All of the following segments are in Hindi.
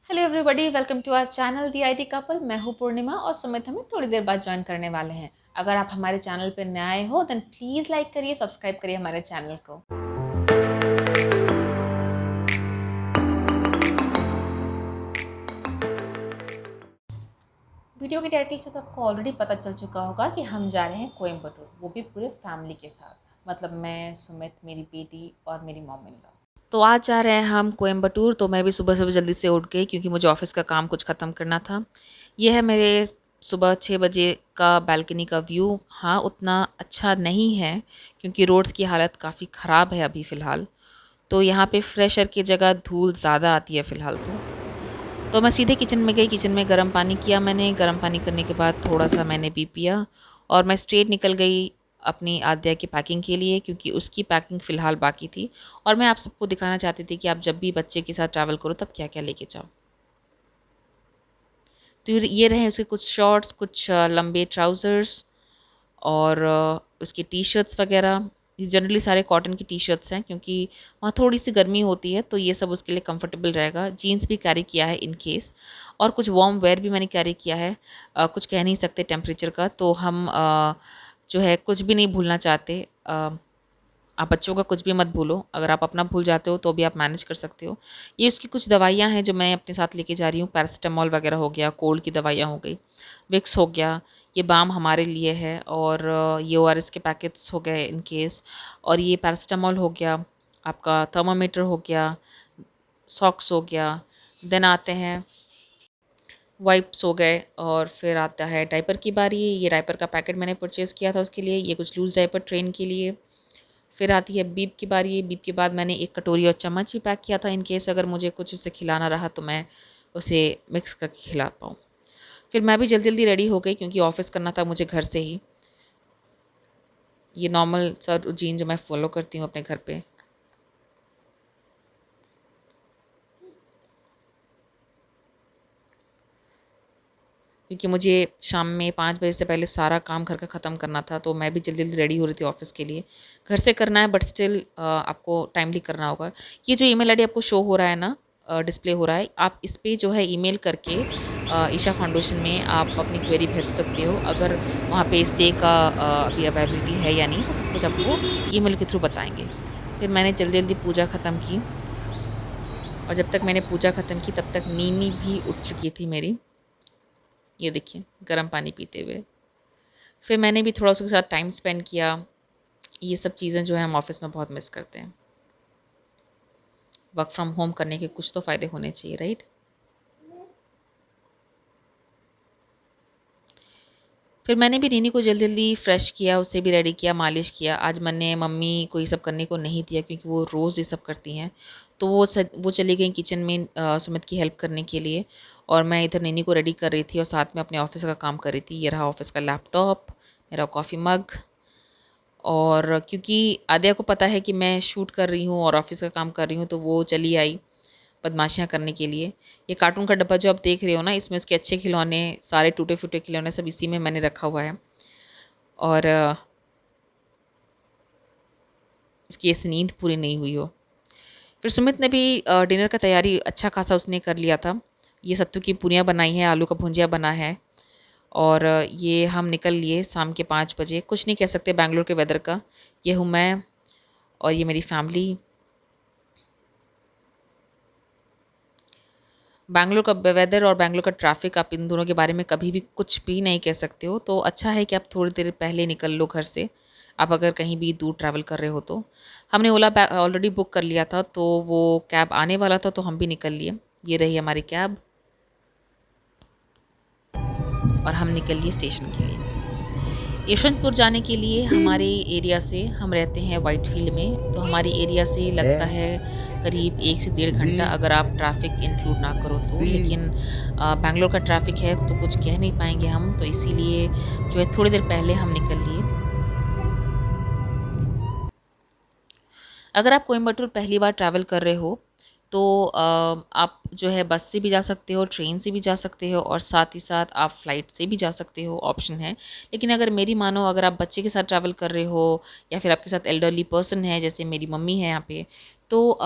Hello everybody, welcome to our channel the IT couple. मैं हूं पूर्णिमा और सुमित हमें थोड़ी देर बाद ज्वाइन करने वाले हैं। अगर आप हमारे चैनल पर नए आए हो देन प्लीज़ लाइक करिए, सब्सक्राइब करिए हमारे चैनल को। वीडियो के टाइटल से तो आपको ऑलरेडी पता चल चुका होगा कि हम जा रहे हैं कोयम्बटूर, वो भी पूरे फैमिली के साथ। मतलब मैं, सुमित, मेरी बेटी और मेरी मॉम इन लॉ। तो आज जा रहे हैं हम कोयम्बटूर। तो मैं भी सुबह सुबह जल्दी से उठ गई क्योंकि मुझे ऑफिस का काम कुछ ख़त्म करना था। ये है मेरे सुबह 6 बजे का बालकनी का व्यू। हाँ, उतना अच्छा नहीं है क्योंकि रोड्स की हालत काफ़ी ख़राब है अभी फ़िलहाल। तो यहाँ पे फ्रेश एयर की जगह धूल ज़्यादा आती है फ़िलहाल तो मैं सीधे किचन में गई। किचन में गर्म पानी किया मैंने। गर्म पानी करने के बाद थोड़ा-सा मैंने पी पिया और मैं स्ट्रेट निकल गई अपनी आद्या की पैकिंग के लिए क्योंकि उसकी पैकिंग फ़िलहाल बाकी थी और मैं आप सबको दिखाना चाहती थी कि आप जब भी बच्चे के साथ ट्रैवल करो तब क्या-क्या लेके जाओ। तो ये रहे उसके कुछ शॉर्ट्स, कुछ लंबे ट्राउज़र्स और उसकी टी-शर्ट्स वग़ैरह। ये जनरली सारे कॉटन की टी-शर्ट्स हैं क्योंकि वहाँ थोड़ी-सी गर्मी होती है तो ये सब उसके लिए कंफर्टेबल रहेगा। जीन्स भी कैरी किया है इन केस और कुछ वार्म वेयर भी मैंने कैरी किया है। कुछ कह नहीं सकते टेम्परेचर का, तो हम जो है कुछ भी नहीं भूलना चाहते। आप बच्चों का कुछ भी मत भूलो। अगर आप अपना भूल जाते हो तो भी आप मैनेज कर सकते हो। ये उसकी कुछ दवाइयाँ हैं जो मैं अपने साथ लेके जा रही हूँ। पैरासिटामॉल वगैरह हो गया, कोल्ड की दवाइयाँ हो गई, विक्स हो गया, ये बाम हमारे लिए है और ये ओआरएस के पैकेट्स हो गए इन केस, और ये पैरासिटामॉल हो गया, आपका थर्मामीटर हो गया, सॉक्स हो गया। देन आते हैं वाइप्स हो गए और फिर आता है डायपर की बारी। ये डायपर का पैकेट मैंने परचेज़ किया था उसके लिए। ये कुछ लूज़ डायपर ट्रेन के लिए। फिर आती है बीप की बारी। बीप के बाद मैंने एक कटोरी और चम्मच भी पैक किया था इन केस अगर मुझे कुछ उससे खिलाना रहा तो मैं उसे मिक्स करके खिला पाऊँ। फिर मैं भी जल्दी जल्दी रेडी हो गई क्योंकि ऑफ़िस करना था मुझे घर से ही। ये नॉर्मल सा रूटीन जो मैं फ़ॉलो करती हूँ अपने घर पे। क्योंकि मुझे शाम में 5 बजे से पहले सारा काम घर का ख़त्म करना था, तो मैं भी जल्दी-जल्दी रेडी हो रही थी ऑफ़िस के लिए। घर से करना है बट स्टिल आपको टाइमली करना होगा। ये जो ईमेल आईडी आपको शो हो रहा है ना, डिस्प्ले हो रहा है, आप इस पे जो है ईमेल करके ईशा फाउंडेशन में आप अपनी क्वेरी भेज सकते हो। अगर वहाँ पे स्टे का अभी अवेलेबिलिटी है या नहीं, वो सब कुछ आपको ईमेल के थ्रू बताएँगे। फिर मैंने जल्दी-जल्दी पूजा ख़त्म की और जब तक मैंने पूजा ख़त्म की तब तक नीनी भी उठ चुकी थी मेरी। ये देखिए, गर्म पानी पीते हुए। फिर मैंने भी थोड़ा उसके साथ टाइम स्पेंड किया। ये सब चीज़ें जो हैं हम ऑफ़िस में बहुत मिस करते हैं। वर्क फ्रॉम होम करने के कुछ तो फ़ायदे होने चाहिए, राइट? फिर मैंने भी नीनी को जल्दी-जल्दी फ्रेश किया, उसे भी रेडी किया, मालिश किया। आज मैंने मम्मी को ये सब करने को नहीं दिया क्योंकि वो रोज़ ये सब करती हैं। तो वो चली गईं किचन में सुमित की हेल्प करने के लिए और मैं इधर नीनी को रेडी कर रही थी और साथ में अपने ऑफ़िस का काम कर रही थी। ये रहा ऑफ़िस का लैपटॉप, मेरा कॉफ़ी मग। और क्योंकि आद्या को पता है कि मैं शूट कर रही हूँ और ऑफ़िस का काम कर रही हूँ, तो वो चली आई बदमाशियाँ करने के लिए। ये कार्टून का डब्बा जो आप देख रहे हो ना, इसमें उसके अच्छे खिलौने, सारे टूटे-फूटे खिलौने सब इसी में मैंने रखा हुआ है। और इसकी ऐसे नींद पूरी नहीं हुई हो। फिर सुमित ने भी डिनर का तैयारी अच्छा खासा उसने कर लिया था। ये सत्तू की पूरियाँ बनाई हैं, आलू का भुजिया बना है और ये हम निकल लिए शाम के 5 बजे। कुछ नहीं कह सकते बैंगलोर के वेदर का। ये हूँ मैं और ये मेरी फैमिली। बैंगलोर का वेदर और बैंगलोर का ट्रैफ़िक, आप इन दोनों के बारे में कभी भी कुछ भी नहीं कह सकते हो। तो अच्छा है कि आप थोड़ी देर पहले निकल लो घर से, आप अगर कहीं भी दूर ट्रैवल कर रहे हो तो। हमने ओला ऑलरेडी बुक कर लिया था, तो वो कैब आने वाला था, तो हम भी निकल लिए। ये रही हमारी कैब और हम निकल लिए स्टेशन के लिए। यशवंतपुर जाने के लिए हमारे एरिया से, हम रहते हैं व्हाइटफ़ील्ड में, तो हमारे एरिया से लगता है करीब 1 से डेढ़ घंटा अगर आप ट्रैफ़िक इंक्लूड ना करो तो। लेकिन बैंगलोर का ट्रैफ़िक है तो कुछ कह नहीं पाएँगे हम, तो इसीलिए जो है थोड़ी देर पहले हम निकल लिए। अगर आप कोयंबटूर पहली बार ट्रैवल कर रहे हो तो आप जो है बस से भी जा सकते हो, ट्रेन से भी जा सकते हो और साथ ही साथ आप फ्लाइट से भी जा सकते हो, ऑप्शन है। लेकिन अगर मेरी मानो, अगर आप बच्चे के साथ ट्रैवल कर रहे हो या फिर आपके साथ एल्डरली पर्सन है जैसे मेरी मम्मी है यहाँ पे, तो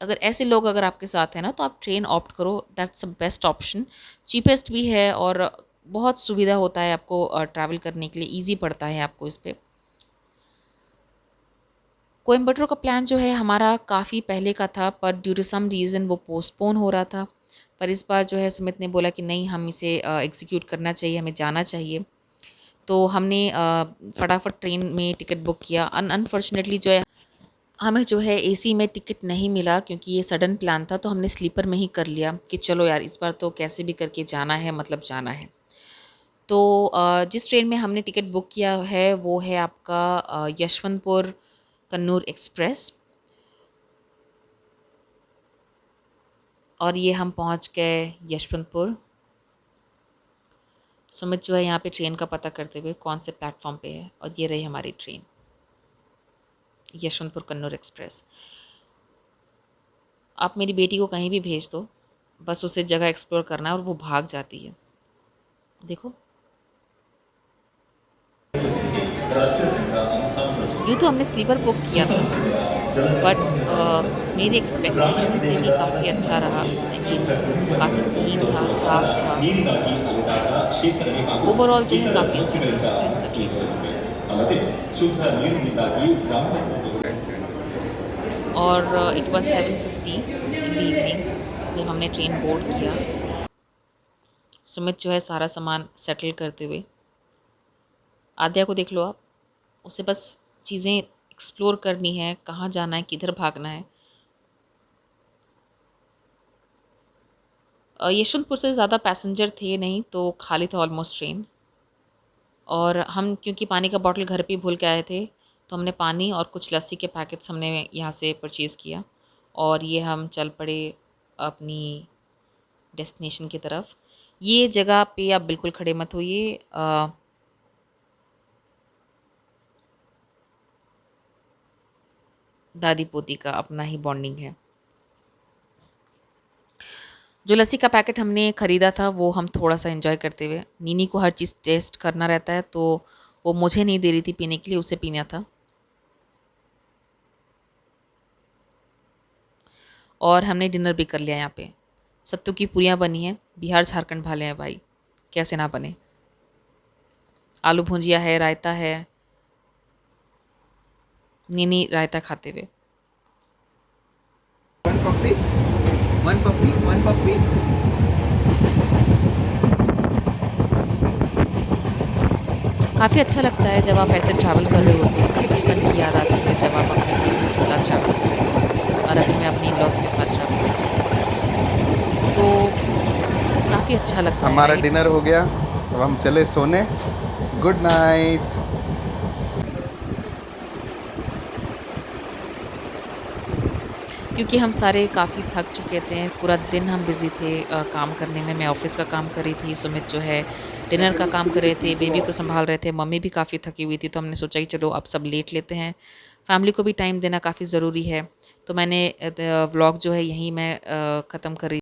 अगर ऐसे लोग अगर आपके साथ हैं ना, तो आप ट्रेन ऑप्ट करो, that's the best option. Cheapest भी है और बहुत सुविधा होता है आपको ट्रैवल करने के लिए, ईज़ी पड़ता है आपको इस पे। कोयम्बटूर का प्लान जो है हमारा काफ़ी पहले का था, पर ड्यू टू सम रीज़न वो पोस्टपोन हो रहा था। पर इस बार जो है सुमित ने बोला कि नहीं, हम इसे एग्ज़ीक्यूट करना चाहिए, हमें जाना चाहिए। तो हमने फटाफट ट्रेन में टिकट बुक किया। अनफॉर्चुनेटली जो है हमें जो है एसी में टिकट नहीं मिला, क्योंकि ये सडन प्लान था, तो हमने स्लीपर में ही कर लिया कि चलो यार इस बार तो कैसे भी करके जाना है, मतलब जाना है। तो जिस ट्रेन में हमने टिकट बुक किया है वो है आपका यशवंतपुर कन्नूर एक्सप्रेस। और ये हम पहुंच गए यशवंतपुर। सुमित जो है यहाँ पे ट्रेन का पता करते हुए कौन से प्लेटफॉर्म पे है, और ये रही हमारी ट्रेन, यशवंतपुर कन्नूर एक्सप्रेस। आप मेरी बेटी को कहीं भी भेज दो, बस उसे जगह एक्सप्लोर करना है और वो भाग जाती है। देखो, यूँ तो हमने स्लीपर बुक किया था, बट मेरी एक्सपेक्टेशन से भी काफ़ी अच्छा रहा। आई मीन काफ़ी क्लीन था, साफ़ था। ओवरऑल जो है काफ़ी अच्छा एक्सपीरियंस था ट्रेन का। और it was 7:50 in the evening जब हमने ट्रेन बोर्ड किया। सुमित जो है सारा सामान सेटल करते हुए, आद्या को देख लो आप, उसे बस चीज़ें एक्सप्लोर करनी है, कहाँ जाना है, किधर भागना है। यशवंतपुर से ज़्यादा पैसेंजर थे नहीं, तो खाली था ऑलमोस्ट ट्रेन। और हम क्योंकि पानी का बॉटल घर पे ही भूल के आए थे, तो हमने पानी और कुछ लस्सी के पैकेट्स हमने यहाँ से परचेज़ किया, और ये हम चल पड़े अपनी डेस्टिनेशन की तरफ। ये जगह पे आप बिल्कुल खड़े मत होइए। दादी पोती का अपना ही बॉन्डिंग है। जो लस्सी का पैकेट हमने ख़रीदा था वो हम थोड़ा सा एंजॉय करते हुए, नीनी को हर चीज़ टेस्ट करना रहता है, तो वो मुझे नहीं दे रही थी पीने के लिए, उसे पीना था। और हमने डिनर भी कर लिया यहाँ पे। सत्तू की पूरियाँ बनी हैं, बिहार झारखंड भाले हैं भाई, कैसे ना बने। आलू भुजिया है, रायता है, नीनी रायता खाते हुए। One puppy, one puppy, one puppy. काफ़ी अच्छा लगता है जब आप ऐसे ट्रैवल कर रहे होते हैं, बचपन की याद आती है जब आप अपने पेरेंट्स के साथ ट्रैवल करते हो, और अभी मैं अपनी इन-लॉज़ के साथ ट्रैवल कर रही हूँ। तो काफ़ी अच्छा लगता है, हमारा राइट? डिनर हो गया, अब हम चले सोने। Good night. क्योंकि हम सारे काफ़ी थक चुके थे, पूरा दिन हम बिज़ी थे काम करने में। मैं ऑफ़िस का काम कर रही थी, सुमित जो है डिनर का काम कर रहे थे, बेबी को सँभाल रहे थे, मम्मी भी काफ़ी थकी हुई थी, तो हमने सोचा कि चलो अब सब लेट लेते हैं। फैमिली को भी टाइम देना काफ़ी ज़रूरी है। तो मैंने व्लॉग जो है यहीं मैं ख़त्म कर रही